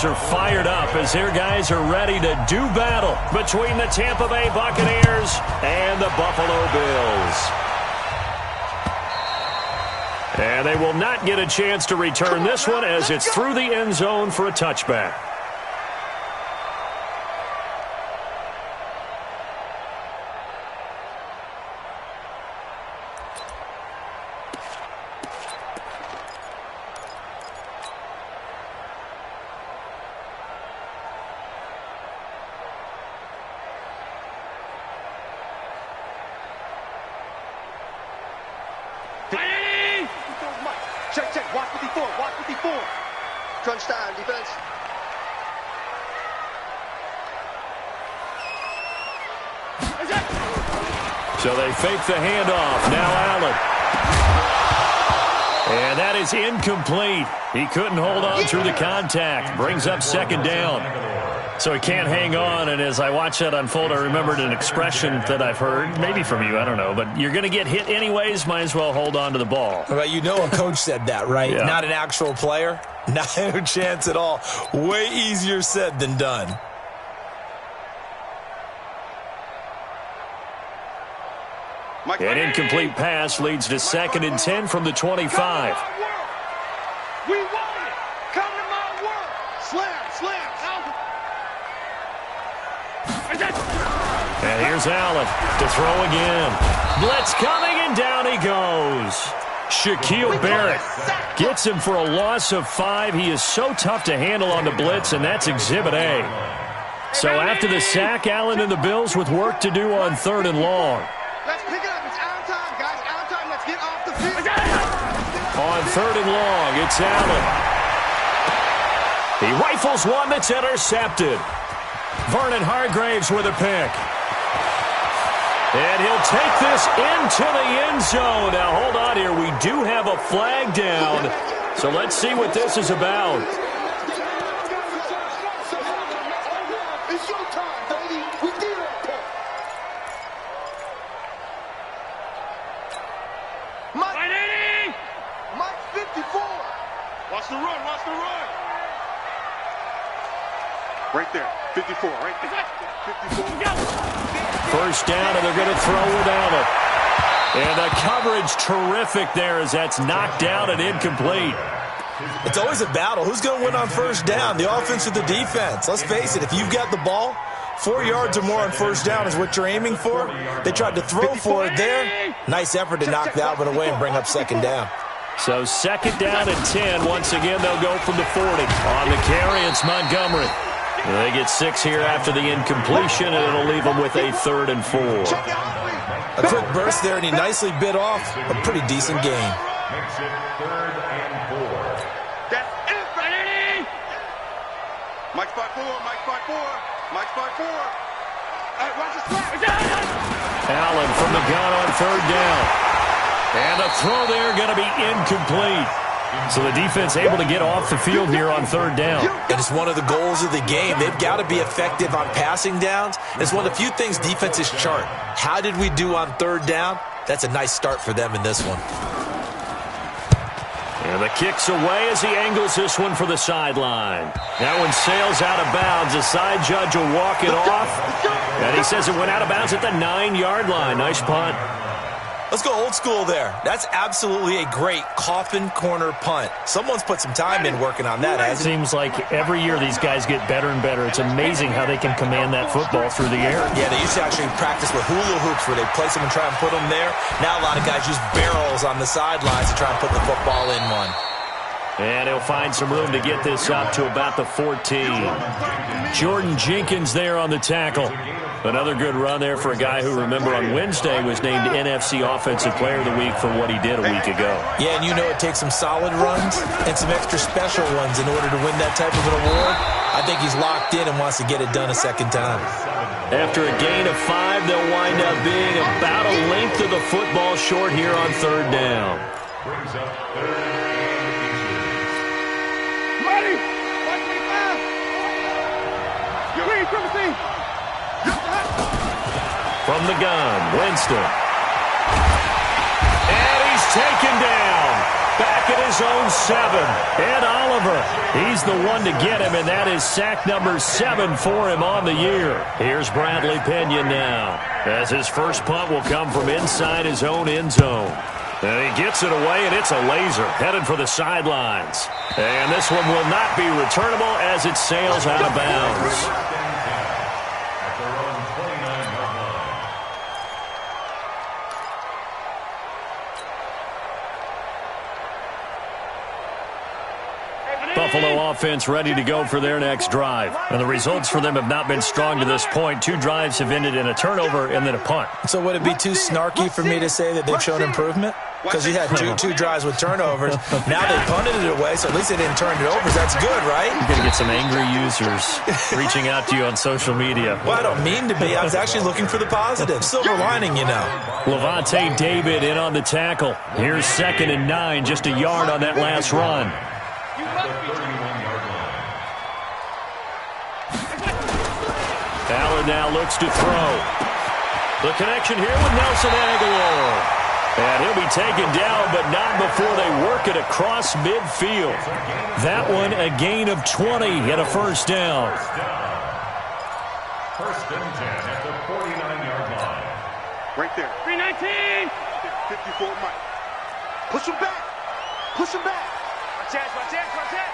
fans are fired up as their guys are ready to do battle between the Tampa Bay Buccaneers and the Buffalo Bills. And they will not get a chance to return this one as it's through the end zone for a touchback. Check. Watch 54. Watch 54. Crunch time, defense. So they fake the handoff. Now Allen. And that is incomplete. He couldn't hold on through the contact. Brings up second down. So he can't hang on, and as I watch that unfold, I remembered an expression that I've heard, maybe from you, I don't know, but you're going to get hit anyways, might as well hold on to the ball. Well, you know a coach said that, right? Yeah. Not an actual player. No chance at all. Way easier said than done. An incomplete pass leads to 2nd and 10 from the 25. We want it. Come to my world. Slam. And here's Allen to throw again. Blitz coming, and down he goes. Shaquille Barrett gets him for a loss of 5. He is so tough to handle on the blitz, and that's Exhibit A. So after the sack, Allen and the Bills with work to do on 3rd and long. Let's pick it up. It's out of time, guys. Out of time. Let's get off the field. On 3rd and long, it's Allen. He rifles one that's intercepted. Vernon Hargraves with a pick. And he'll take this into the end zone. Now, hold on here. We do have a flag down. So let's see what this is about. It's your time, baby. We did our part. Mike 54. Watch the run. Right there. 54, right there. 54. First down, and they're going to throw without it. And the coverage terrific there as that's knocked down and incomplete. It's always a battle. Who's going to win on first down, the offense or the defense? Let's face it, if you've got the ball, 4 yards or more on first down is what you're aiming for. They tried to throw for it there. Nice effort to knock that one away and bring up second down. So 2nd down and 10. Once again, they'll go from the 40. On the carry, it's Montgomery. They get 6 here after the incompletion, and it'll leave them with a 3rd and 4. A quick burst there, and he nicely bit off a pretty decent gain. That's it, Brady! Mike spot 4. All right, watch the slap. Allen from the gun on 3rd down. And the throw there going to be incomplete. So the defense able to get off the field here on 3rd down. And it's one of the goals of the game. They've got to be effective on passing downs. It's one of the few things defenses chart. How did we do on 3rd down? That's a nice start for them in this one. And the kick's away as he angles this one for the sideline. That one sails out of bounds. The side judge will walk it off. And he says it went out of bounds at the 9-yard line. Nice punt. Let's go old school there. That's absolutely a great coffin corner punt. Someone's put some time in working on that, hasn't it? Seems like every year these guys get better and better. It's amazing how they can command that football through the air. Yeah, they used to actually practice with hula hoops where they place them and try and put them there. Now a lot of guys use barrels on the sidelines to try and put the football in one. And he'll find some room to get this up to about the 14. Jordan Jenkins there on the tackle. Another good run there for a guy who, remember, on Wednesday was named NFC Offensive Player of the Week for what he did a week ago. Yeah, and you know it takes some solid runs and some extra special ones in order to win that type of an award. I think he's locked in and wants to get it done a second time. After a gain of 5, they'll wind up being about a length of the football short here on 3rd down. Marty! 125! Green, Timothy! From the gun, Winston. And he's taken down. Back at his own 7. Ed Oliver, he's the one to get him, and that is sack number 7 for him on the year. Here's Bradley Pinion now, as his first punt will come from inside his own end zone. And he gets it away, and it's a laser headed for the sidelines. And this one will not be returnable as it sails out of bounds. Buffalo offense ready to go for their next drive. And the results for them have not been strong to this point. 2 drives have ended in a turnover and then a punt. So would it be too snarky for me to say that they've shown improvement? Because you had two drives with turnovers. Now they punted it away, so at least they didn't turn it over. That's good, right? You're going to get some angry users reaching out to you on social media. Well, I don't mean to be. I was actually looking for the positive. Silver lining, you know. Levante David in on the tackle. Here's 2nd and 9, just a yard on that last run. Allen now looks to throw. The connection here with Nelson Aguilar. And he'll be taken down, but not before they work it across midfield. That one a gain of 20 and a first down. First and 10 at the 49-yard line. Right there. 319. 54 Mike. Push him back. Push him back. Watch that, watch that, watch that.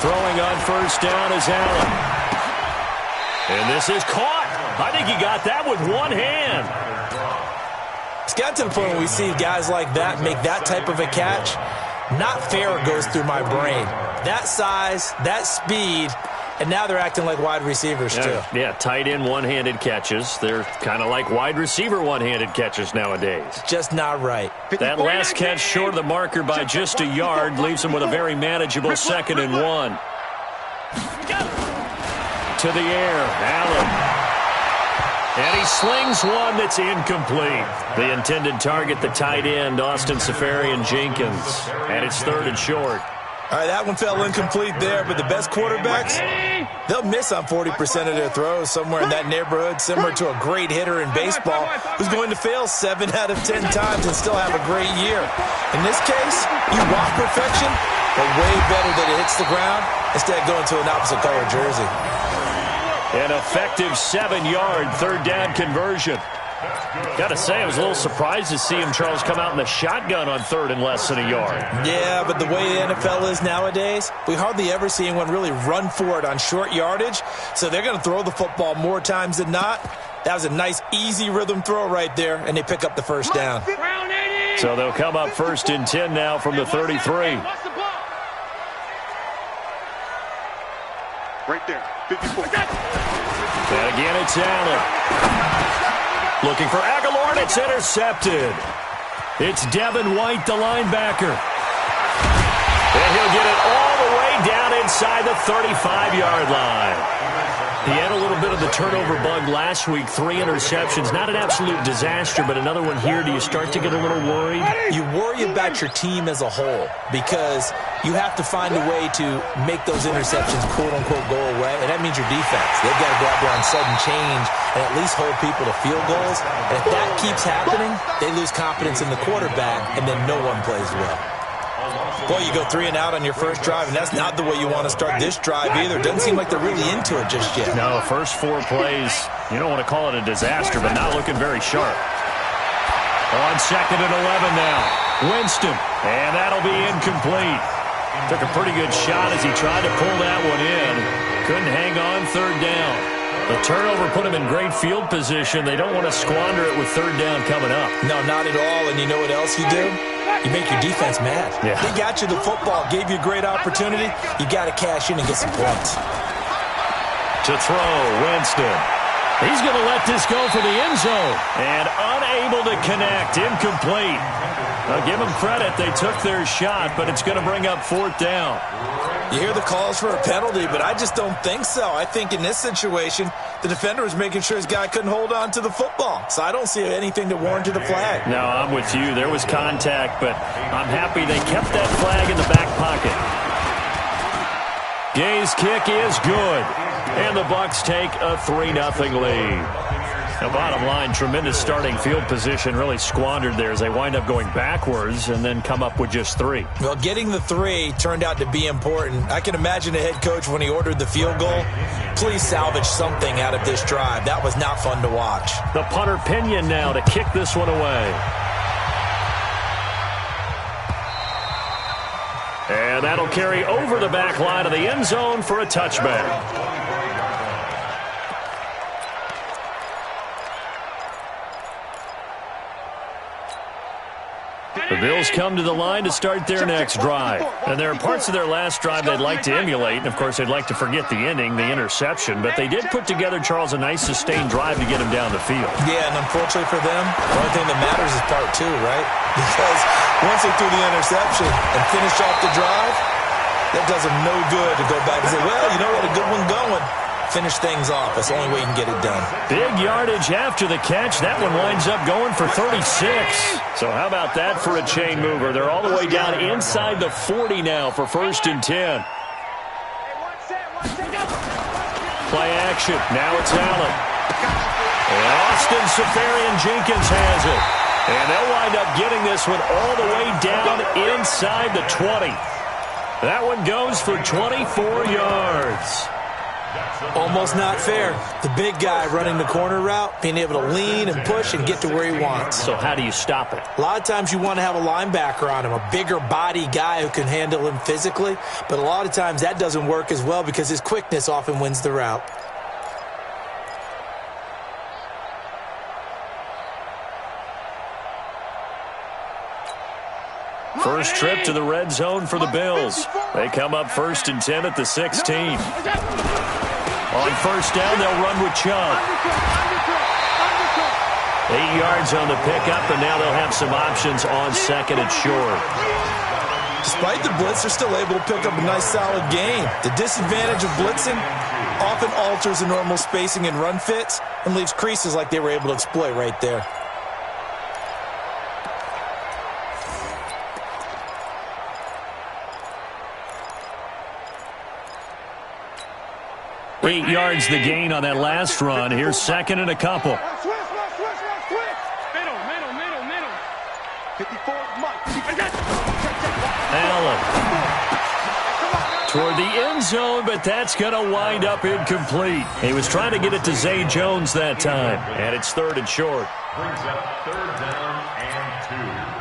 Throwing on first down is Allen. And this is caught. I think he got that with one hand. It's got to the point where we see guys like that make that type of a catch. Not fair goes through my brain. That size, that speed, and now they're acting like wide receivers too. Yeah, tight end one-handed catches. They're kind of like wide receiver one-handed catches nowadays. Just not right. That last catch short of the marker by just a yard leaves him with a very manageable 2nd and 1. To the air, Allen. And he slings one that's incomplete. The intended target, the tight end, Austin Safarian-Jenkins. And it's 3rd and short. All right, that one fell incomplete there, but the best quarterbacks, they'll miss on 40% of their throws somewhere in that neighborhood, similar to a great hitter in baseball who's going to fail 7 out of 10 times and still have a great year. In this case, you want perfection, but way better that it hits the ground instead of going to an opposite color jersey. An effective 7-yard 3rd down conversion. Got to say, I was a little surprised to see him, Charles, come out in the shotgun on 3rd and less than a yard. Yeah, but the way the NFL is nowadays, we hardly ever see anyone really run for it on short yardage. So they're going to throw the football more times than not. That was a nice, easy rhythm throw right there, and they pick up the first down. So they'll come up 1st and 10 now from the 33. Right there. 54. And again, it's Allen. Looking for Aguilar, and it's intercepted. It's Devin White, the linebacker. And he'll get it all the way down inside the 35-yard line. He had a little bit of the turnover bug last week, 3 interceptions. Not an absolute disaster, but another one here. Do you start to get a little worried? You worry about your team as a whole because you have to find a way to make those interceptions, quote-unquote, go away, and that means your defense. They've got to go out there on sudden change and at least hold people to field goals. And if that keeps happening, they lose confidence in the quarterback, and then no one plays well. Boy, you go 3 and out on your first drive, and that's not the way you want to start this drive either. Doesn't seem like they're really into it just yet. No, first 4 plays, you don't want to call it a disaster, but not looking very sharp. On 2nd and 11 now, Winston, and that'll be incomplete. Took a pretty good shot as he tried to pull that one in. Couldn't hang on 3rd down. The turnover put him in great field position. They don't want to squander it with 3rd down coming up. No, not at all, and you know what else you do? You make your defense mad. Yeah. They got you the football, gave you a great opportunity. You got to cash in and get some points. To throw, Winston. He's going to let this go for the end zone. And unable to connect, incomplete. I'll give them credit. They took their shot, but it's going to bring up 4th down. You hear the calls for a penalty, but I just don't think so. I think in this situation, the defender was making sure his guy couldn't hold on to the football. So I don't see anything to warrant the flag. No, I'm with you. There was contact, but I'm happy they kept that flag in the back pocket. Gay's kick is good, and the Bucs take a 3-0 lead. The bottom line, tremendous starting field position, really squandered there as they wind up going backwards and then come up with just 3. Well, getting the 3 turned out to be important. I can imagine the head coach when he ordered the field goal. Please salvage something out of this drive. That was not fun to watch. The punter Pinion now to kick this one away. And that'll carry over the back line of the end zone for a touchback. The Bills come to the line to start their next drive. And there are parts of their last drive they'd like to emulate. And, of course, they'd like to forget the ending, the interception. But they did put together, Charles, a nice sustained drive to get him down the field. Yeah, and unfortunately for them, the only thing that matters is part 2, right? Because once they threw the interception and finished off the drive, that does them no good to go back and say, well, you know what, a good one going. Finish things off. That's the only way you can get it done. Big yardage after the catch. That one winds up going for 36. So how about that for a chain mover? They're all the way down inside the 40 now for 1st and 10. Play action. Now it's Allen. And Austin Safarian-Jenkins has it. And they'll wind up getting this one all the way down inside the 20. That one goes for 24 yards. Almost not fair. The big guy running the corner route, being able to lean and push and get to where he wants. So how do you stop it? A lot of times you want to have a linebacker on him, a bigger body guy who can handle him physically. But a lot of times that doesn't work as well because his quickness often wins the route. First trip to the red zone for the Bills. They come up 1st and 10 at the 16. On 1st down, they'll run with Chubb. 8 yards on the pickup, and now they'll have some options on 2nd and short. Despite the blitz, they're still able to pick up a nice, solid gain. The disadvantage of blitzing often alters the normal spacing and run fits and leaves creases like they were able to exploit right there. Eight yards the gain on that last run. Here's 2nd and a couple. Middle. 54, Allen. Toward the end zone, but that's going to wind up incomplete. He was trying to get it to Zay Jones that time. And it's 3rd and short. Brings up 3rd down and 2.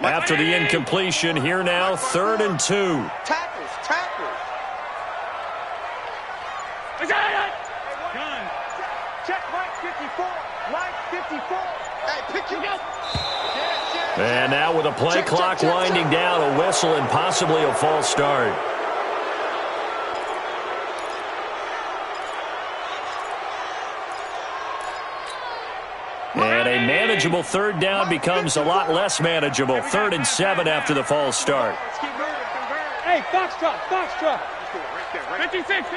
After the incompletion, here now, 3rd and 2. Tackles. Check Mike 54. Mike 54. Hey, pick you up. And now with a play clock winding down, a whistle and possibly a false start. And a manageable 3rd down becomes a lot less manageable. 3rd and 7 after the false start. Hey, Foxtrot. 56.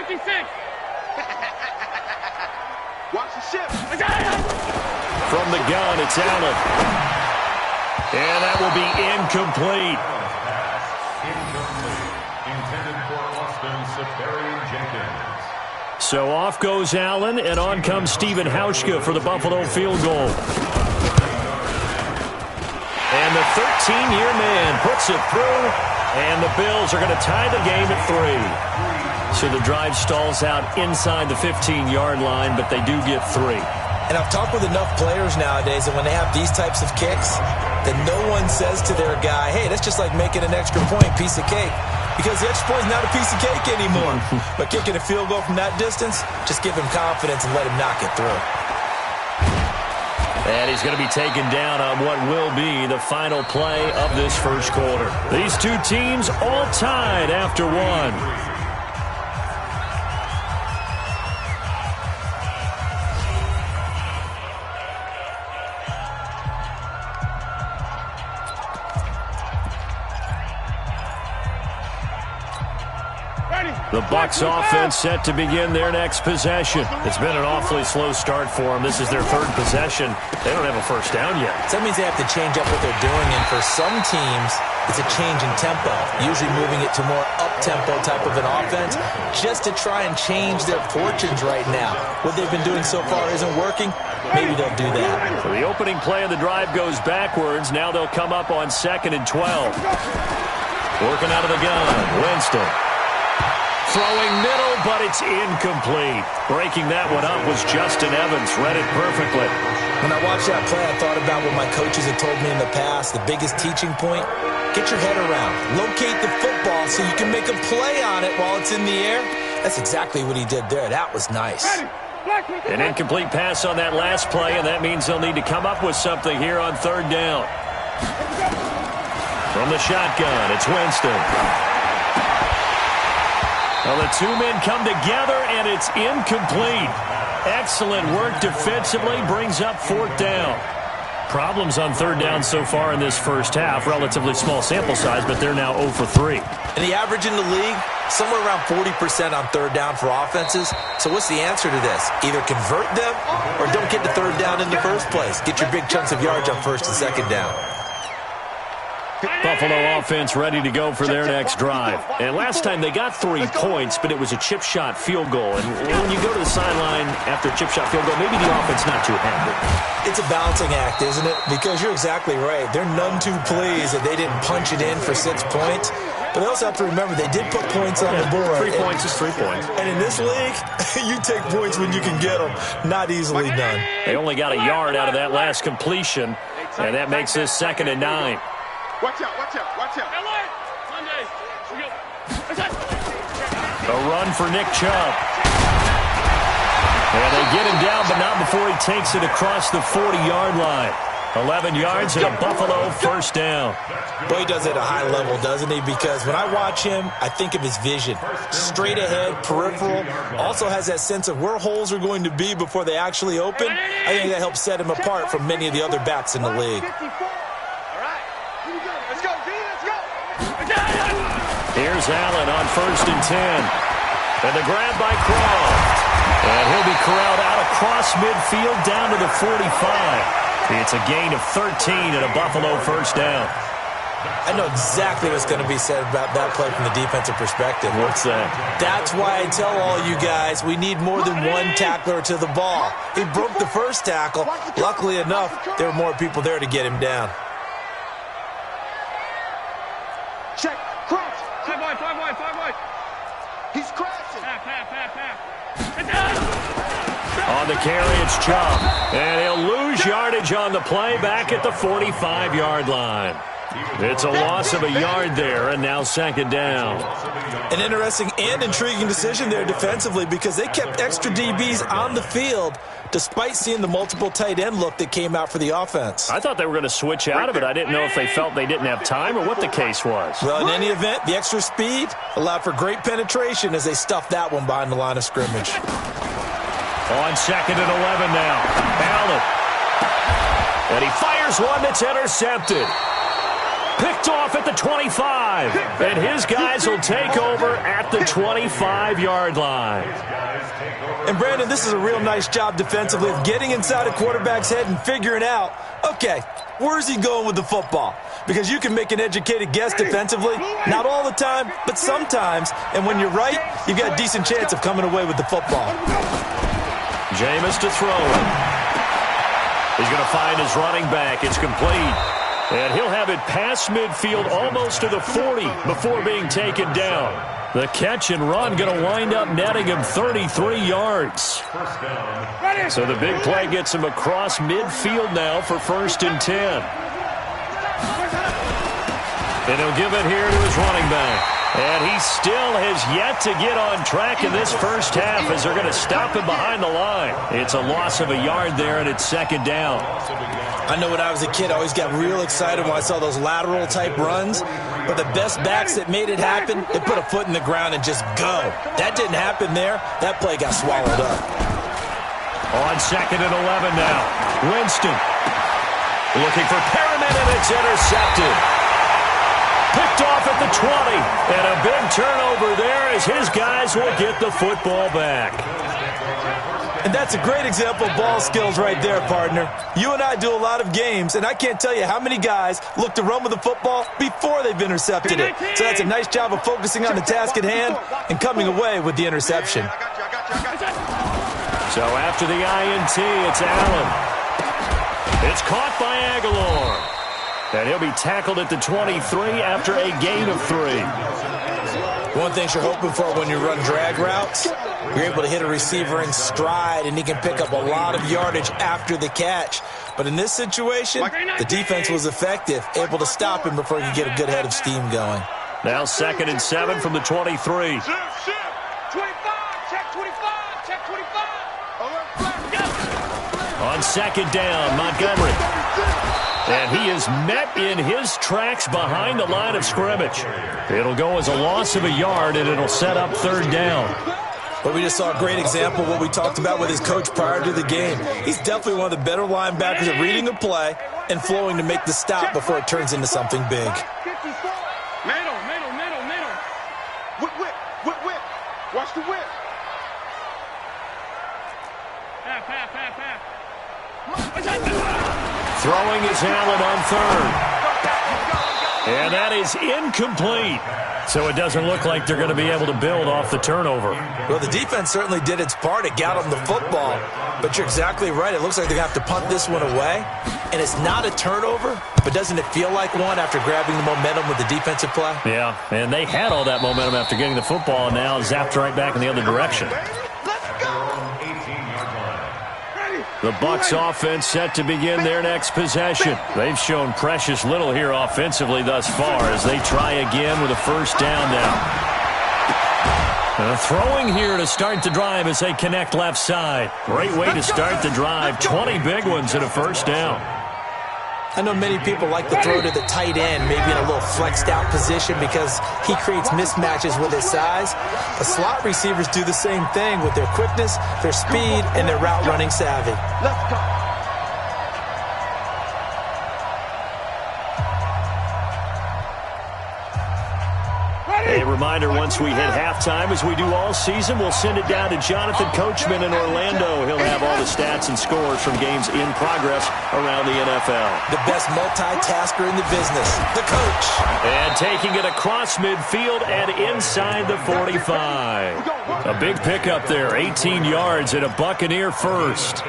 Watch the shift. From the gun, it's Allen. And that will be incomplete. Intended for Austin Safarian-Jenkins. So off goes Allen, and on comes Stephen Hauschka for the Buffalo field goal. And the 13-year man puts it through, and the Bills are going to tie the game at 3. So the drive stalls out inside the 15-yard line, but they do get 3. And I've talked with enough players nowadays that when they have these types of kicks, that no one says to their guy, hey, that's just like making an extra point, piece of cake. Because the extra point is not a piece of cake anymore. But kicking a field goal from that distance, just give him confidence and let him knock it through. And he's going to be taken down on what will be the final play of this first quarter. These two teams all tied after 1. The Bucs offense set to begin their next possession. It's been an awfully slow start for them. This is their third possession. They don't have a first down yet. So that means they have to change up what they're doing, and for some teams, it's a change in tempo, usually moving it to more up-tempo type of an offense just to try and change their fortunes right now. What they've been doing so far isn't working. Maybe they'll do that. So the opening play of the drive goes backwards. Now they'll come up on 2nd and 12. Working out of the gun, Winston. Throwing middle, but it's incomplete. Breaking that one up was Justin Evans. Read it perfectly. When I watched that play, I thought about what my coaches had told me in the past. The biggest teaching point, get your head around. Locate the football so you can make a play on it while it's in the air. That's exactly what he did there. That was nice. An incomplete pass on that last play, and that means they'll need to come up with something here on 3rd down. From the shotgun, it's Winston. Well, the two men come together, and it's incomplete. Excellent work defensively, brings up 4th down. Problems on 3rd down so far in this first half. Relatively small sample size, but they're now 0 for 3. And the average in the league, somewhere around 40% on 3rd down for offenses. So what's the answer to this? Either convert them or don't get to 3rd down in the first place. Get your big chunks of yards on 1st and 2nd down. Buffalo offense ready to go for their next drive. And last time they got 3 points, but it was a chip shot field goal. And when you go to the sideline after a chip shot field goal, maybe the offense not too happy. It's a balancing act, isn't it? Because you're exactly right. They're none too pleased that they didn't punch it in for 6 points. But they also have to remember they did put points on the board. 3 points is 3 points. And in this league, you take points when you can get them. Not easily done. They only got a yard out of that last completion, and that makes this 2nd and 9. Watch out, watch out, watch out. A run for Nick Chubb. And they get him down, but not before he takes it across the 40-yard line. 11 yards and a Buffalo first down. Boy, he does it at a high level, doesn't he? Because when I watch him, I think of his vision. Straight ahead, peripheral. Also has that sense of where holes are going to be before they actually open. I think that helps set him apart from many of the other backs in the league. Here's Allen on 1st and 10. And the grab by Croft. And he'll be corralled out across midfield down to the 45. It's a gain of 13 and a Buffalo first down. I know exactly what's going to be said about that play from the defensive perspective. What's that? That's why I tell all you guys we need more than one tackler to the ball. He broke the first tackle. Luckily enough, there were more people there to get him down. Check. Crouch. 5 wide. He's crashing. On the carry, it's Chubb. And he'll lose yardage on the play back at the 45-yard line. It's a loss of a yard there, and now 2nd down. An interesting and intriguing decision there defensively because they kept extra DBs on the field despite seeing the multiple tight end look that came out for the offense. I thought they were going to switch out of it. I didn't know if they felt they didn't have time or what the case was. Well, in any event, the extra speed allowed for great penetration as they stuffed that one behind the line of scrimmage. On 2nd and 11 now. Allen. And he fires one that's intercepted. Picked off at the 25. And his guys will take over at the 25-yard line. And, Brandon, this is a real nice job defensively of getting inside a quarterback's head and figuring out, okay, where's he going with the football? Because you can make an educated guess defensively, not all the time, but sometimes. And when you're right, you've got a decent chance of coming away with the football. Jameis to throw it. He's going to find his running back. It's complete. And he'll have it past midfield almost to the 40 before being taken down. The catch and run going to wind up netting him 33 yards. So the big play gets him across midfield now for 1st and 10. And he'll give it here to his running back. And he still has yet to get on track in this first half as they're going to stop him behind the line. It's a loss of a yard there, and it's 2nd down. I know when I was a kid, I always got real excited when I saw those lateral-type runs. But the best backs that made it happen, they put a foot in the ground and just go. That didn't happen there. That play got swallowed up. On 2nd and 11 now. Winston looking for Perriman, and it's intercepted. Picked off at the 20. And a big turnover there as his guys will get the football back. And that's a great example of ball skills right there, partner. You and I do a lot of games, and I can't tell you how many guys look to run with the football before they've intercepted it. So that's a nice job of focusing on the task at hand and coming away with the interception. So after the INT, it's Allen. It's caught by Aguilar. And he'll be tackled at the 23 after a gain of 3. One thing you're hoping for when you run drag routes, you're able to hit a receiver in stride, and he can pick up a lot of yardage after the catch. But in this situation, the defense was effective, able to stop him before he could get a good head of steam going. Now 2nd and 7 from the 23. 25, check 25, check 25. On 2nd down, Montgomery. And he is met in his tracks behind the line of scrimmage. It'll go as a loss of a yard, and it'll set up 3rd down. But we just saw a great example of what we talked about with his coach prior to the game. He's definitely one of the better linebackers at reading the play and flowing to make the stop before it turns into something big. Middle. Whip. Watch the whip. Half. Throwing is Allen on 3rd. And that is incomplete. So it doesn't look like they're going to be able to build off the turnover. Well, the defense certainly did its part. It got them the football. But you're exactly right. It looks like they're going to have to punt this one away. And it's not a turnover, but doesn't it feel like one after grabbing the momentum with the defensive play? Yeah, and they had all that momentum after getting the football, and now zapped right back in the other direction. The Bucs offense set to begin their next possession. They've shown precious little here offensively thus far as they try again with a 1st down now. Throwing here to start the drive as they connect left side. Great way to start the drive. 20 big ones and a 1st down. I know many people like to throw to the tight end, maybe in a little flexed out position because he creates mismatches with his size. The slot receivers do the same thing with their quickness, their speed, and their route running savvy. Let's go. A reminder, once we hit halftime, as we do all season, we'll send it down to Jonathan Coachman in Orlando. He'll have all the stats and scores from games in progress around the NFL. The best multitasker in the business, the coach. And taking it across midfield and inside the 45. A big pickup there, 18 yards and a Buccaneer first.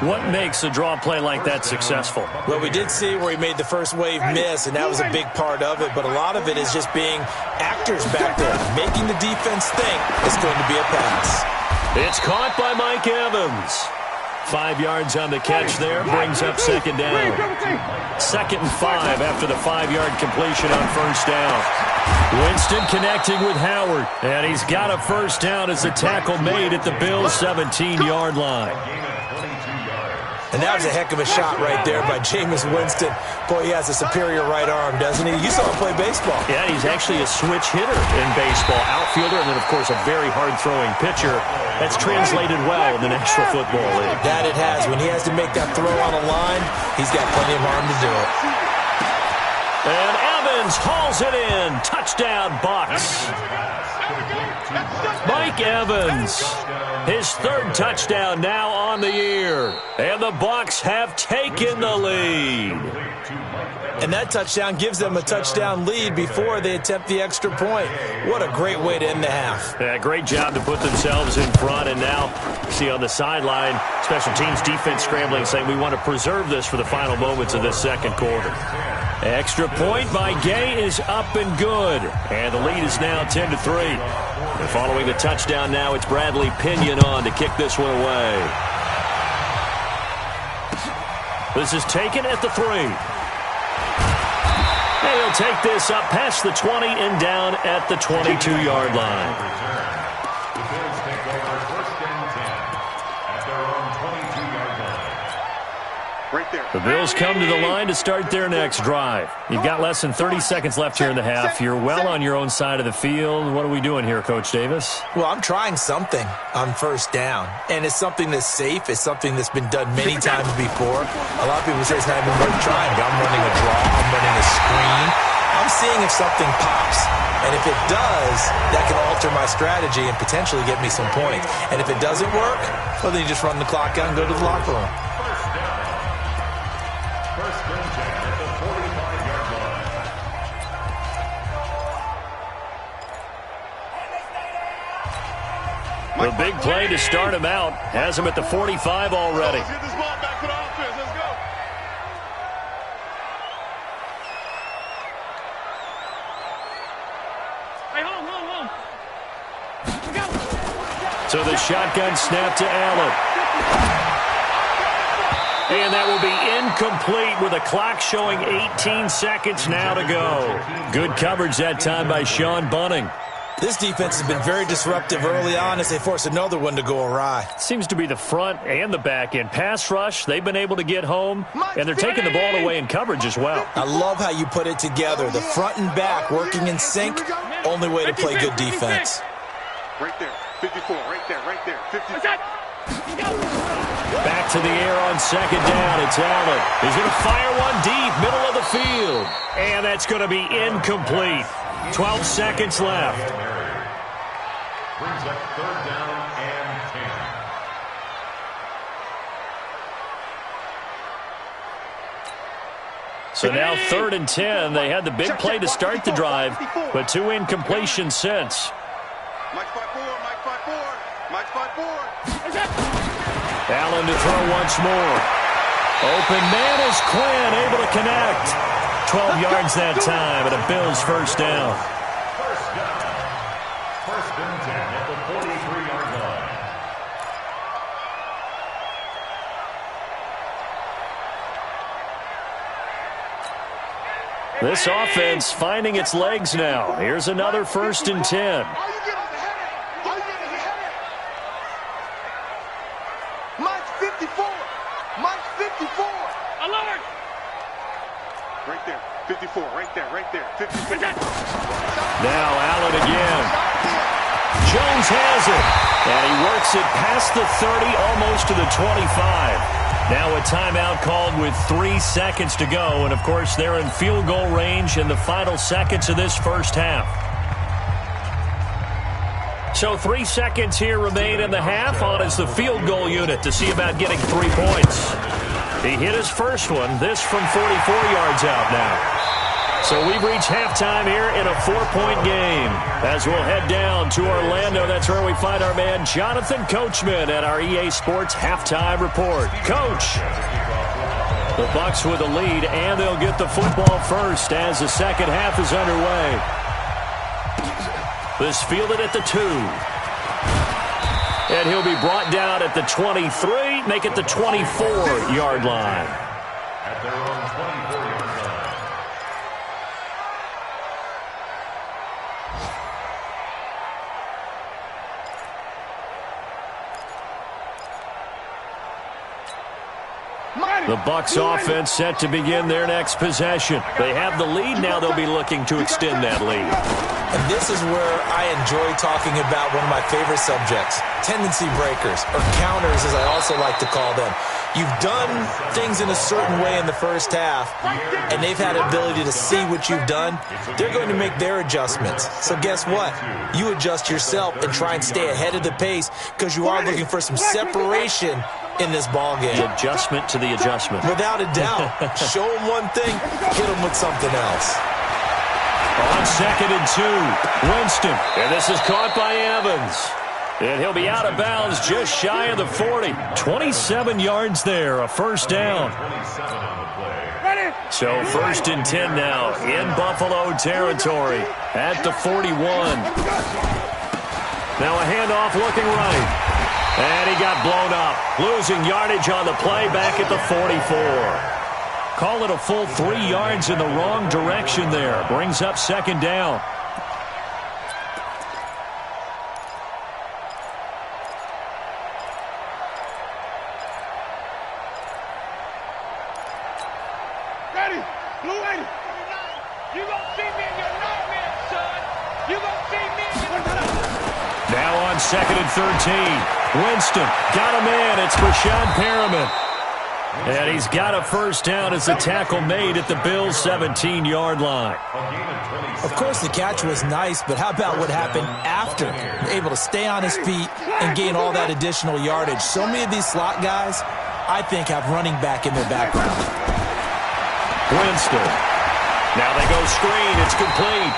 What makes a draw play like that successful? Well, we did see where he made the first wave miss, and that was a big part of it. But a lot of it is just being actors back there, making the defense think it's going to be a pass. It's caught by Mike Evans. 5 yards on the catch there, brings up 2nd down. 2nd and 5 after the 5-yard completion on 1st down. Winston connecting with Howard, and he's got a 1st down as the tackle made at the Bills' 17-yard line. And that was a heck of a shot right there by Jameis Winston. Boy, he has a superior right arm, doesn't he? You saw him play baseball. Yeah, he's actually a switch hitter in baseball. Outfielder, and then, of course, a very hard-throwing pitcher. That's translated well in the National Football League. That it has. When he has to make that throw on a line, he's got plenty of arm to do it. And Evans hauls it in. Touchdown, Bucs. Mike Evans, his 3rd touchdown now on the year. And the Bucs have taken the lead. And that touchdown gives them a touchdown lead before they attempt the extra point. What a great way to end the half. Yeah, great job to put themselves in front. And now, see on the sideline, special teams defense scrambling, saying we want to preserve this for the final moments of this 2nd quarter. Extra point by Gay is up and good. And the lead is now 10-3. And following the touchdown now, it's Bradley Pinion on to kick this one away. This is taken at the 3. And he'll take this up past the 20 and down at the 22-yard line. The Bills take over 1st and 10 at their own 22-yard line. Right there. The Bills come to the line to start their next drive. You've got less than 30 seconds left here in the half. You're well on your own side of the field. What are we doing here, Coach Davis? Well, I'm trying something on 1st down. And it's something that's safe. It's something that's been done many times before. A lot of people say it's not even worth trying. But I'm running a draw. I'm running a screen. I'm seeing if if something pops. And if it does, that can alter my strategy and potentially get me some points. And if it doesn't work, well, then you just run the clock out and go to the locker room. First and 10 at the 45-yard line. The big play to start him out has him at the 45 already. Let's get this ball back for the offense. Let's go. Hey, hold on. So the shotgun snap to Allen. And that will be incomplete with a clock showing 18 seconds now to go. Good coverage that time by Sean Bunting. This defense has been very disruptive early on as they force another one to go awry. Seems to be the front and the back end. Pass rush, they've been able to get home, and they're taking the ball away in coverage as well. I love how you put it together. The front and back working in sync, only way to play good defense. Right there. 54. Right there. 54. Back to the air on second down. It's Allen. He's going to fire one deep, middle of the field. And that's going to be incomplete. 12 seconds left. Brings up third down and 10. So now 3rd and 10. They had the big play to start the drive, but 2 incompletions since. Mike 5-4. Allen to throw once more. Open man is Quinn, able to connect. 12 yards that time, and a Bills first down. First down. First and 10 at the 43-yard line. This offense finding its legs now. Here's another 1st and 10. Mike 54. Alert! Right there. 54. Right there. 54. Now Allen again. Jones has it. And he works it past the 30, almost to the 25. Now a timeout called with 3 seconds to go. And, of course, they're in field goal range in the final seconds of this first half. So 3 seconds here remain in the half. On is the field goal unit to see about getting 3 points. He hit his first one. This from 44 yards out now. So we've reached halftime here in a 4-point game. As we'll head down to Orlando, that's where we find our man Jonathan Coachman at our EA Sports Halftime Report. Coach, the Bucs with a lead, and they'll get the football first as the second half is underway. This fielded at the 2. And he'll be brought down at the 23, make it the 24-yard line. At their own 24-yard line. The Bucs offense set to begin their next possession. They have the lead. Now they'll be looking to extend that lead. And this is where I enjoy talking about one of my favorite subjects, tendency breakers, or counters as I also like to call them. You've done things in a certain way in the first half, and they've had the ability to see what you've done. They're going to make their adjustments. So guess what? You adjust yourself and try and stay ahead of the pace because you are looking for some separation in this ball game. The adjustment to the adjustment. Without a doubt. Show them one thing, hit them with something else. On 2nd and 2, Winston. And this is caught by Evans. And he'll be out of bounds just shy of the 40. 27 yards there, a first down. 27 on the play. So 1st and 10 now in Buffalo territory at the 41. Now a handoff looking right. And he got blown up, losing yardage on the play back at the 44. Call it a full 3 yards in the wrong direction there. Brings up 2nd down. Ready? Blue 80. You gonna see me in your nightmare, son. You gonna see me in your... Now on 2nd and 13. Winston got a man. It's Brashad Perriman. And he's got a first down as the tackle made at the Bills' 17-yard line. Of course, the catch was nice, but how about what happened after? Able to stay on his feet and gain all that additional yardage. So many of these slot guys, I think, have running back in their background. Winston. Now they go screen. It's complete.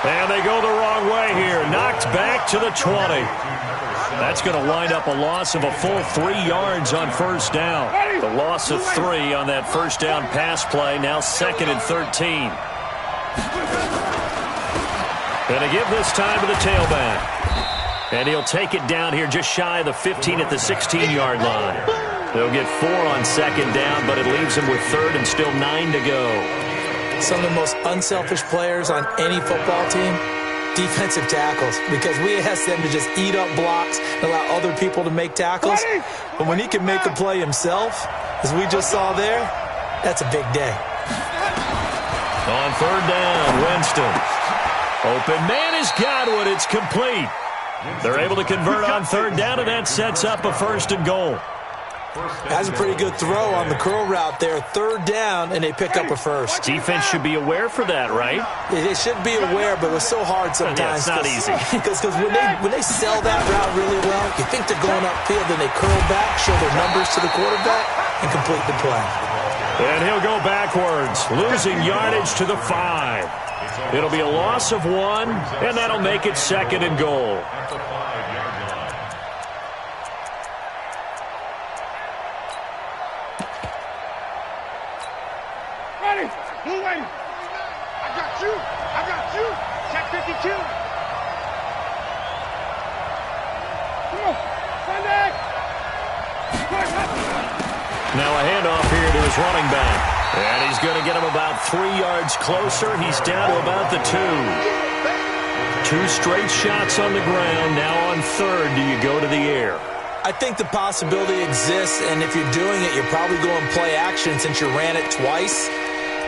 And they go the wrong way here. Knocked back to the 20. That's going to wind up a loss of a full 3 yards on first down. The loss of 3 on that first down pass play. Now 2nd and 13. Going to give this time to the tailback. And he'll take it down here just shy of the 15 at the 16-yard line. They'll get 4 on 2nd down, but it leaves them with 3rd and still 9 to go. Some of the most unselfish players on any football team, defensive tackles, because we ask them to just eat up blocks and allow other people to make tackles. But when he can make a play himself, as we just saw there, that's a big day. On 3rd down, Winston. Open man is Godwin. It's complete. They're able to convert on 3rd down, and that sets up a 1st and goal. That's a pretty good throw on the curl route there. 3rd down, and they pick up a 1st. Defense should be aware for that, right? They should be aware, but it's so hard sometimes. Yeah, it's not easy. Because when they sell that route really well, you think they're going upfield, then they curl back, show their numbers to the quarterback, and complete the play. And he'll go backwards, losing yardage to the 5. It'll be a loss of 1, and that'll make it 2nd and goal. Blue lady. I got you. I got you. Check 52. Come on. Sunday. Now a handoff here to his running back. And he's going to get him about 3 yards closer. He's down to about the 2. 2 straight shots on the ground. Now on 3rd, do you go to the air? I think the possibility exists, and if you're doing it, you're probably going play action since you ran it twice.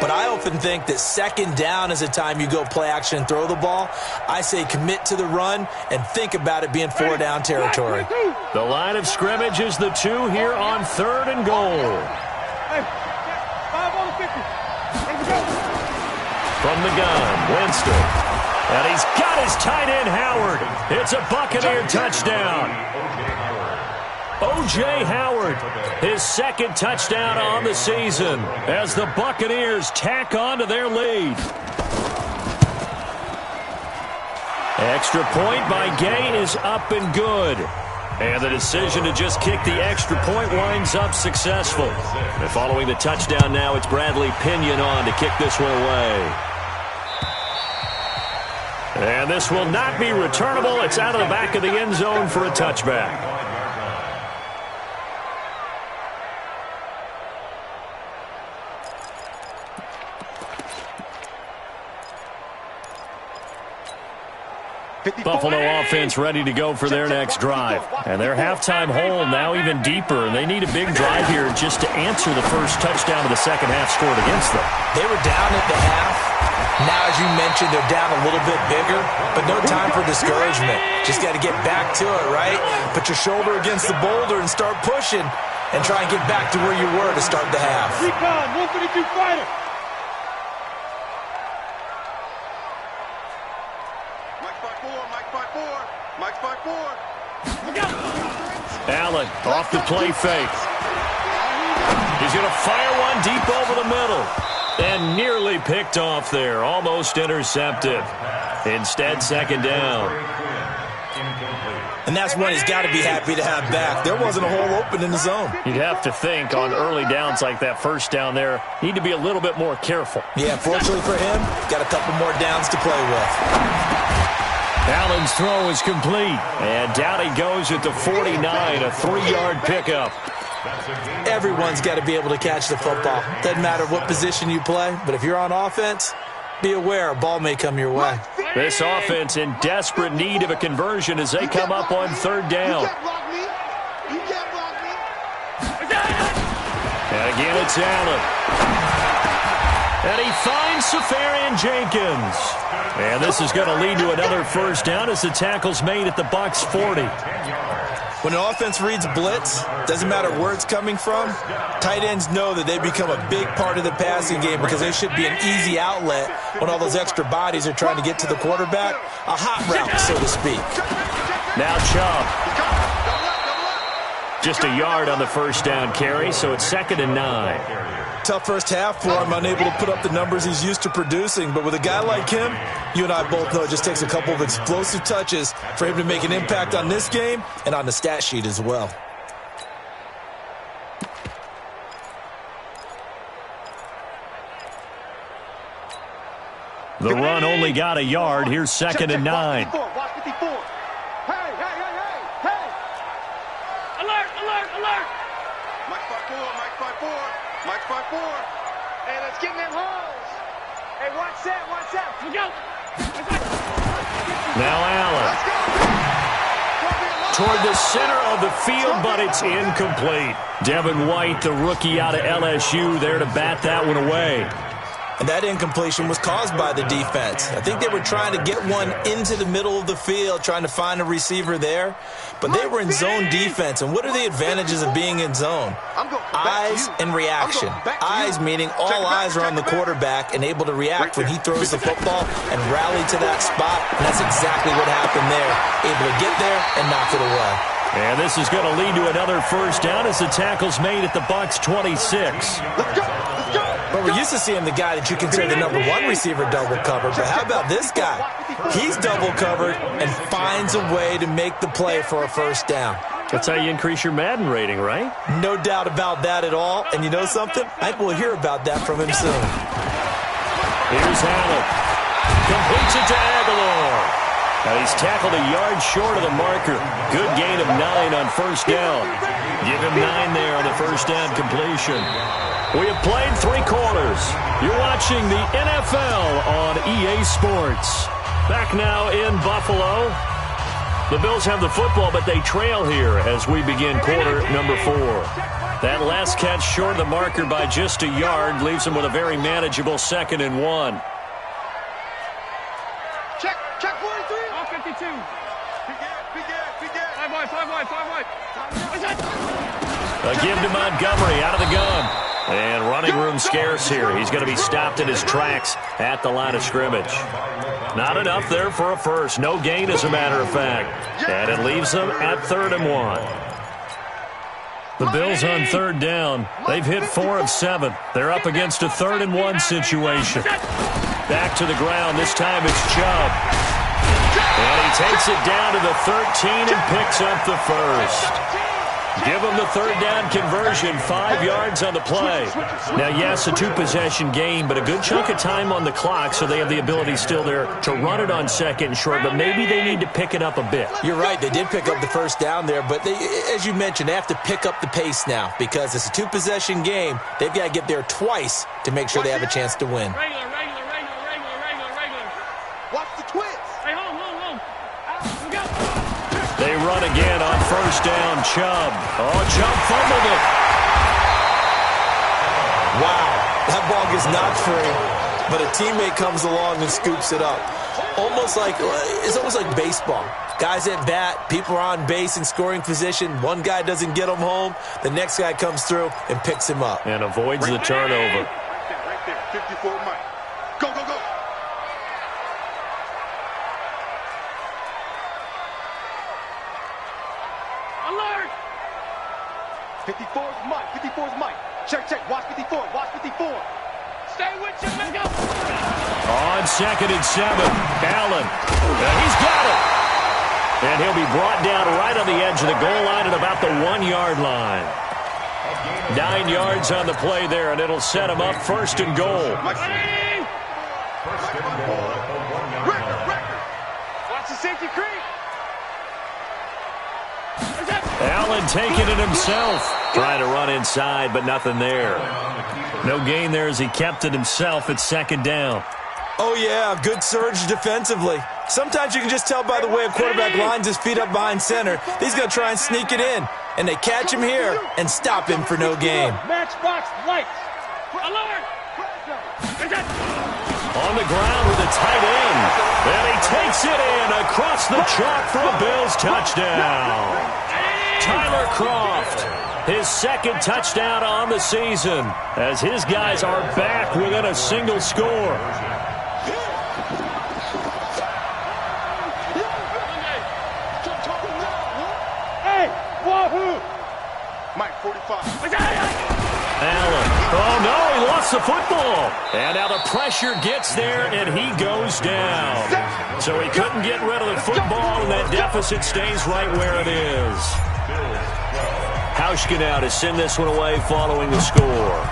But I often think that 2nd down is a time you go play action and throw the ball. I say commit to the run and think about it being 4 down territory. The line of scrimmage is the 2 here on 3rd and goal. Hey, 5 on the 50. Let's go. From the gun, Winston. And he's got his tight end, Howard. It's a Buccaneer touchdown. O.J. Howard, his 2nd touchdown on the season as the Buccaneers tack on to their lead. Extra point by Gay is up and good. And the decision to just kick the extra point winds up successful. And following the touchdown now, it's Bradley Pinion on to kick this one away. And this will not be returnable. It's out of the back of the end zone for a touchback. Buffalo offense ready to go for their next drive. And their halftime hole now even deeper. And they need a big drive here just to answer the first touchdown of the second half scored against them. They were down at the half. Now, as you mentioned, they're down a little bit bigger, but no time for discouragement. Just got to get back to it, right? Put your shoulder against the boulder and start pushing and try and get back to where you were to start the half. Recon, 152 fighter. Allen off the play fake. He's going to fire one deep over the middle. And nearly picked off there. Almost intercepted. Instead, 2nd down. And that's one he's got to be happy to have back. There wasn't a hole open in the zone. You'd have to think on early downs like that first down there, need to be a little bit more careful. Yeah, fortunately for him, got a couple more downs to play with. Allen's throw is complete. And down he goes at the 49, a 3-yard pickup. Everyone's got to be able to catch the football. Doesn't matter what position you play, but if you're on offense, be aware a ball may come your way. This offense in desperate need of a conversion as they come up on 3rd down. And again, it's Allen. And he finds Safarian Jenkins. And this is going to lead to another first down as the tackle's made at the Bucs 40. When an offense reads blitz, doesn't matter where it's coming from, tight ends know that they become a big part of the passing game because they should be an easy outlet when all those extra bodies are trying to get to the quarterback. A hot route, so to speak. Now Chubb. Just a yard on the first down carry, so it's 2nd and 9. Tough first half for him, unable to put up the numbers he's used to producing. But with a guy like him, you and I both know it just takes a couple of explosive touches for him to make an impact on this game and on the stat sheet as well. The run only got a yard. Here's 2nd and 9. Watch 54. Hey. Alert. Mike 5-4. Hey, let's get in them holes. Hey, watch that. We go. Now Allen. Toward the center of the field, but it's incomplete. Devin White, the rookie out of LSU, there to bat that one away. And that incompletion was caused by the defense. I think they were trying to get one into the middle of the field, trying to find a receiver there. But they were in zone defense. And what are the advantages of being in zone? Eyes and reaction. Eyes meaning all eyes are on the quarterback and able to react when he throws the football and rally to that spot. And that's exactly what happened there. Able to get there and knock it away. And this is going to lead to another first down as the tackle's made at the Bucs 26. But we're used to seeing the guy that you consider the number one receiver double covered. But how about this guy? He's double covered and finds a way to make the play for a first down. That's how you increase your Madden rating, right? No doubt about that at all. And you know something? I think we'll hear about that from him soon. Here's Allen. Completes it to Aguilar. Now he's tackled a yard short of the marker. Good gain of 9 on first down. Give him 9 there on the first down completion. We have played 3 quarters. You're watching the NFL on EA Sports. Back now in Buffalo. The Bills have the football, but they trail here as we begin quarter number 4. That last catch short of the marker by just a yard leaves them with a very manageable 2nd and 1. Check 43. All 52. Be good. 5 wide. A give to Montgomery out of the gun. And running room scarce here. He's going to be stopped in his tracks at the line of scrimmage. Not enough there for a first. No gain, as a matter of fact. And it leaves them at 3rd and 1. The Bills on 3rd down. They've hit 4 of 7. They're up against a 3rd and 1 situation. Back to the ground. This time it's Chubb. And he takes it down to the 13 and picks up the first. Give them the 3rd down conversion, 5 yards on the play. Now, yes, a 2-possession game, but a good chunk of time on the clock, so they have the ability still there to run it on 2nd and short, but maybe they need to pick it up a bit. You're right. They did pick up the first down there, but they, as you mentioned, they have to pick up the pace now because it's a 2-possession game. They've got to get there twice to make sure they have a chance to win. Regular. Watch the twist. Hey, home. We go. They run again on first down. Chubb. Chubb fumbled it. Wow. That ball gets knocked free, but a teammate comes along and scoops it up. It's almost like baseball. Guys at bat, people are on base in scoring position. One guy doesn't get him home. The next guy comes through and picks him up. And avoids the turnover. Right there. 54 Mike. Go. Alert! 54's Mike. Check. Watch 54. Stay with you. Let's go. On 2nd and 7, Allen. He's got it. And he'll be brought down right on the edge of the goal line at about the 1-yard line. 9 yards on the play there, and it'll set him up 1st and goal. Ready? Record. Watch the safety creep. Allen taking it himself. Trying to run inside, but nothing there. No gain there as he kept it himself at 2nd down. Oh, yeah, good surge defensively. Sometimes you can just tell by the way a quarterback lines his feet up behind center. He's going to try and sneak it in. And they catch him here and stop him for no gain. Matchbox lights. Alert! On the ground with a tight end. And he takes it in across the chalk for a Bills touchdown. Tyler Croft. His second touchdown on the season as his guys are back within a single score. Hey, wahoo! Mike, 45. Allen. Oh, no, he lost the football. And now the pressure gets there, and he goes down. So he couldn't get rid of the football, and that deficit stays right where it is. Hauschka now to send this one away following the score.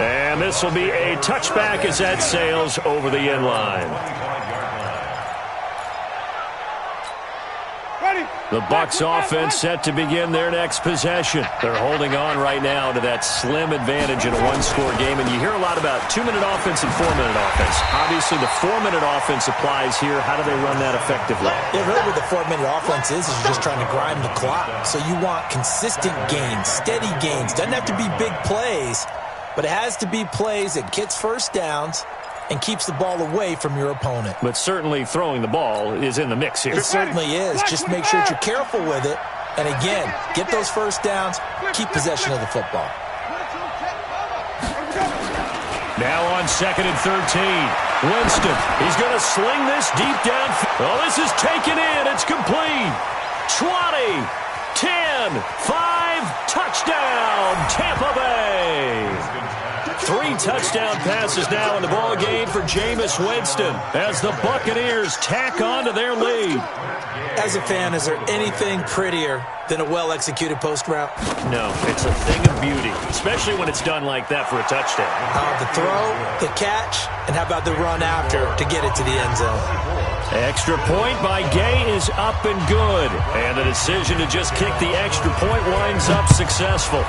And this will be a touchback as that sails over the end line. The Bucs offense set to begin their next possession. They're holding on right now to that slim advantage in a one-score game. And you hear a lot about 2-minute offense and 4-minute offense. Obviously, the 4-minute offense applies here. How do they run that effectively? Yeah, really what the 4-minute offense is you're just trying to grind the clock. So you want consistent gains, steady gains. Doesn't have to be big plays, but it has to be plays that gets first downs and keeps the ball away from your opponent. But certainly throwing the ball is in the mix here. It certainly is. Just make sure that you're careful with it. And again, get those first downs, keep possession of the football. Now on 2nd and 13. Winston, he's going to sling this deep down. Oh, this is taken in. It's complete. 20, 10, 5, touchdown, Tampa Bay. 3 touchdown passes now in the ball game for Jameis Winston as the Buccaneers tack on to their lead. As a fan, is there anything prettier than a well-executed post route? No, it's a thing of beauty, especially when it's done like that for a touchdown. The throw, the catch, and how about the run after to get it to the end zone? Extra point by Gay is up and good. And the decision to just kick the extra point winds up successful.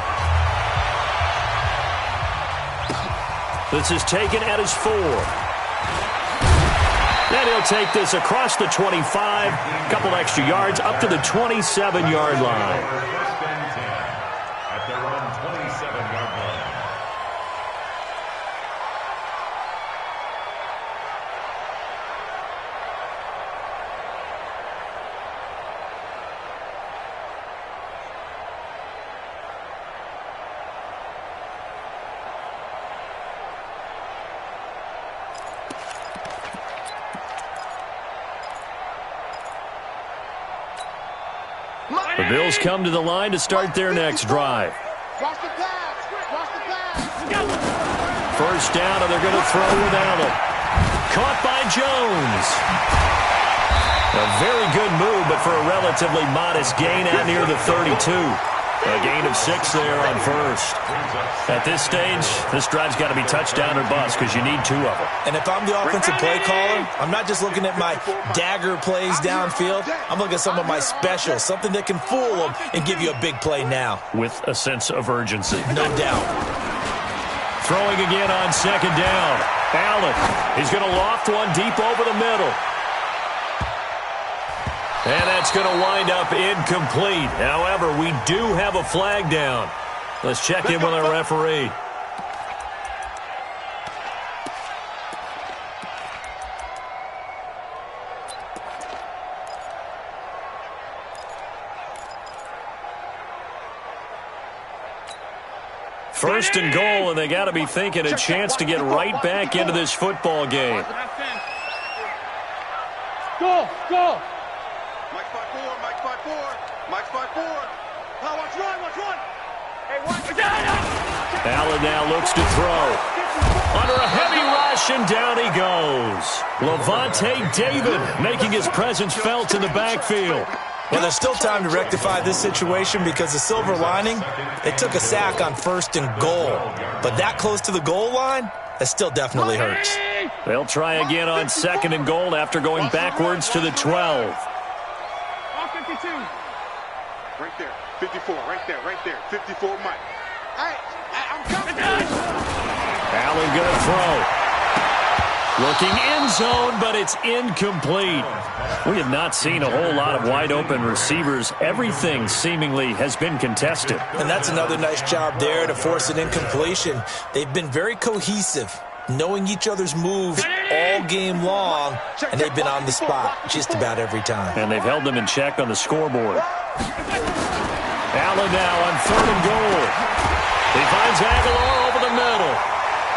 This is taken at his 4. And he'll take this across the 25, a couple extra yards, up to the 27-yard line. First and 10 at their own 27-yard line. The Bills come to the line to start their next drive. Watch the pass. Watch the pass. First down, and they're going to throw with Allen. Caught by Jones. A very good move, but for a relatively modest gain out near the 32. A gain of 6 there on first. At this stage, this drive's got to be touchdown or bust because you need 2 of them. And if I'm the offensive play caller, I'm not just looking at my dagger plays downfield. I'm looking at some of my specials, something that can fool them and give you a big play now. With a sense of urgency. No doubt. Throwing again on 2nd down. Allen, he's going to loft one deep over the middle. And that's going to wind up incomplete. However, we do have a flag down. Let's check in with our referee. First and goal, and they got to be thinking a chance to get right back into this football game. Go, go. Mike 5-4, Mike 5-4, Mike 5-4. Now watch run. Hey, watch. Allen now looks to throw. Under a heavy rush, and down he goes. Levante David making his presence felt in the backfield. Well, there's still time to rectify this situation because the silver lining, they took a sack on 1st and goal. But that close to the goal line, that still definitely hurts. They'll try again on 2nd and goal after going backwards to the 12. 52. Right there, 54, right there, 54, Mike. Hey, I'm coming. Allen going to throw. Looking end zone, but it's incomplete. We have not seen a whole lot of wide open receivers. Everything seemingly has been contested. And that's another nice job there to force an incompletion. They've been very cohesive, knowing each other's moves all game long, and they've been on the spot just about every time. And they've held them in check on the scoreboard. Allen now on 3rd and goal. He finds Aguilar over the middle.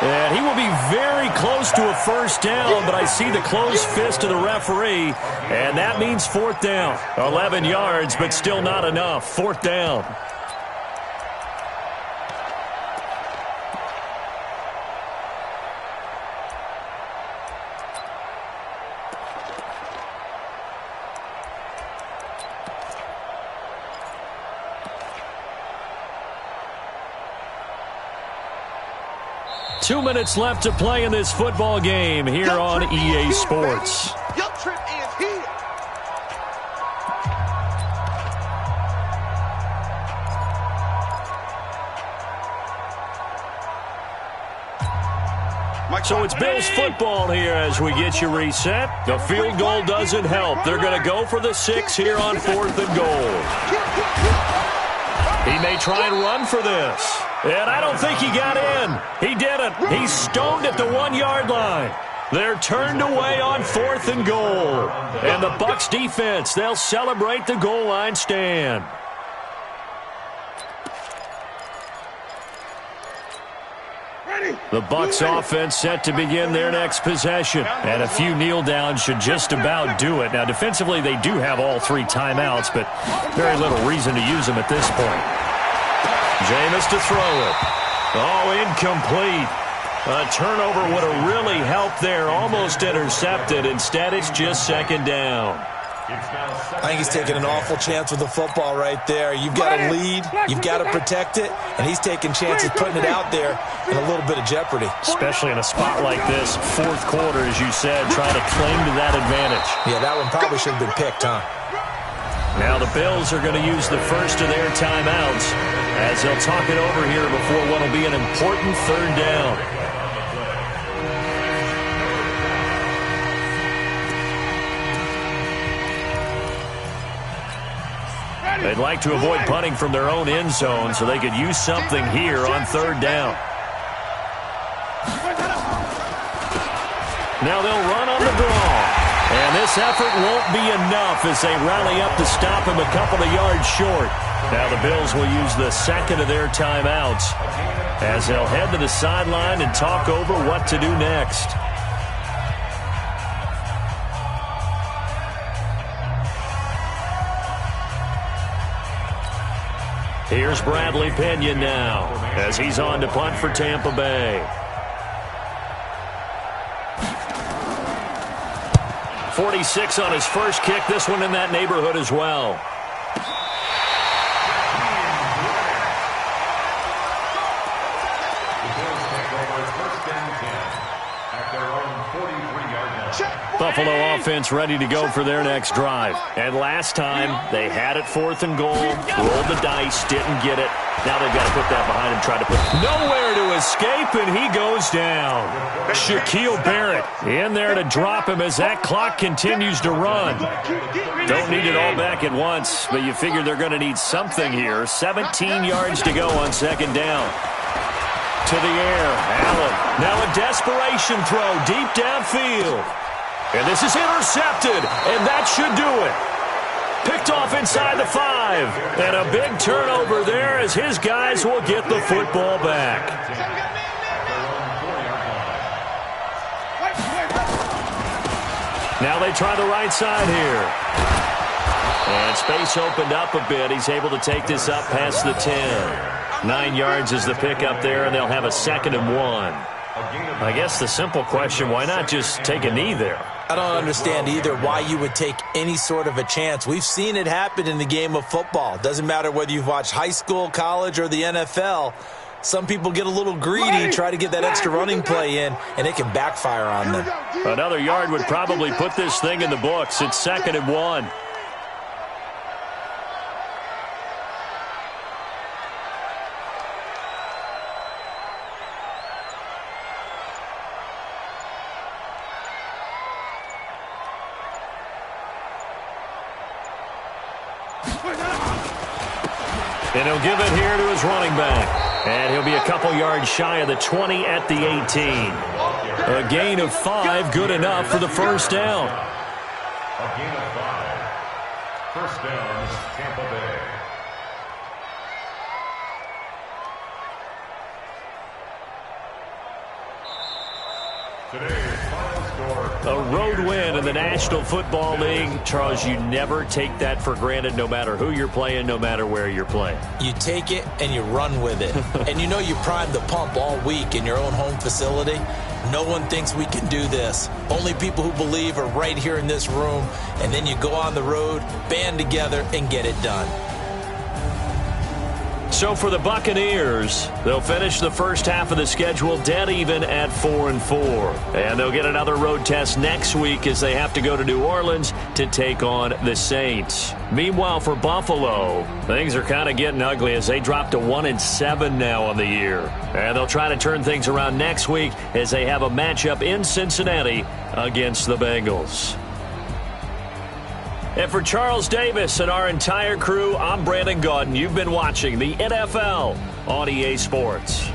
And he will be very close to a first down, but I see the closed fist of the referee, and that means 4th down. 11 yards, but still not enough. 4th down. Two minutes left to play in this football game here on EA Sports. Your trip is here. So it's Bills football here as we get you reset. The field goal doesn't help. They're going to go for the 6 here on 4th and goal. He may try and run for this. And I don't think he got in. He didn't. He's stoned at the 1-yard line. They're turned away on 4th and goal. And the Bucs defense, they'll celebrate the goal line stand. The Bucs offense set to begin their next possession. And a few kneel downs should just about do it. Now, defensively, they do have all 3 timeouts, but very little reason to use them at this point. Jameis to throw it. Oh, incomplete. A turnover would have really helped there. Almost intercepted. Instead, it's just 2nd down. I think he's taking an awful chance with the football right there. You've got a lead. You've got to protect it. And he's taking chances putting it out there in a little bit of jeopardy. Especially in a spot like this, 4th quarter, as you said, trying to cling to that advantage. Yeah, that one probably should have been picked, huh? Now the Bills are going to use the first of their timeouts as they'll talk it over here before what will be an important 3rd down. They'd like to avoid punting from their own end zone so they could use something here on 3rd down. Now they'll run on the draw. And this effort won't be enough as they rally up to stop him a couple of yards short. Now the Bills will use the 2nd of their timeouts as they'll head to the sideline and talk over what to do next. Here's Bradley Pinion now as he's on to punt for Tampa Bay. 46 on his first kick. This one in that neighborhood as well. Buffalo offense ready to go for their next drive. And last time, they had it 4th and goal, rolled the dice, didn't get it. Now they've got to put that behind him, try to put nowhere to escape, and he goes down. Shaquille Barrett in there to drop him as that clock continues to run. Don't need it all back at once, but you figure they're going to need something here. 17 yards to go on 2nd down. To the air, Allen. Now a desperation throw deep downfield. And this is intercepted, and that should do it. Picked off inside the 5. And a big turnover there as his guys will get the football back. Now they try the right side here. And space opened up a bit. He's able to take this up past the 10. 9 yards is the pickup there, and they'll have a 2nd and 1. I guess the simple question, why not just take a knee there? I don't understand either why you would take any sort of a chance. We've seen it happen in the game of football. Doesn't matter whether you've watched high school, college, or the NFL. Some people get a little greedy, try to get that extra running play in, and it can backfire on them. Another yard would probably put this thing in the books. It's 2nd and 1. And he'll give it here to his running back. And he'll be a couple yards shy of the 20 at the 18. A gain of 5, good enough for the first down. A gain of 5. First down, Tampa Bay. Today's final score. A road win in the National Football League. Charles, you never take that for granted, no matter who you're playing, no matter where you're playing. You take it and you run with it. And you know you primed the pump all week in your own home facility. No one thinks we can do this. Only people who believe are right here in this room. And then you go on the road, band together, and get it done. So for the Buccaneers, they'll finish the first half of the schedule dead even at 4-4. And they'll get another road test next week as they have to go to New Orleans to take on the Saints. Meanwhile, for Buffalo, things are kind of getting ugly as they drop to 1-7 now on the year. And they'll try to turn things around next week as they have a matchup in Cincinnati against the Bengals. And for Charles Davis and our entire crew, I'm Brandon Gaudin. You've been watching the NFL on EA Sports.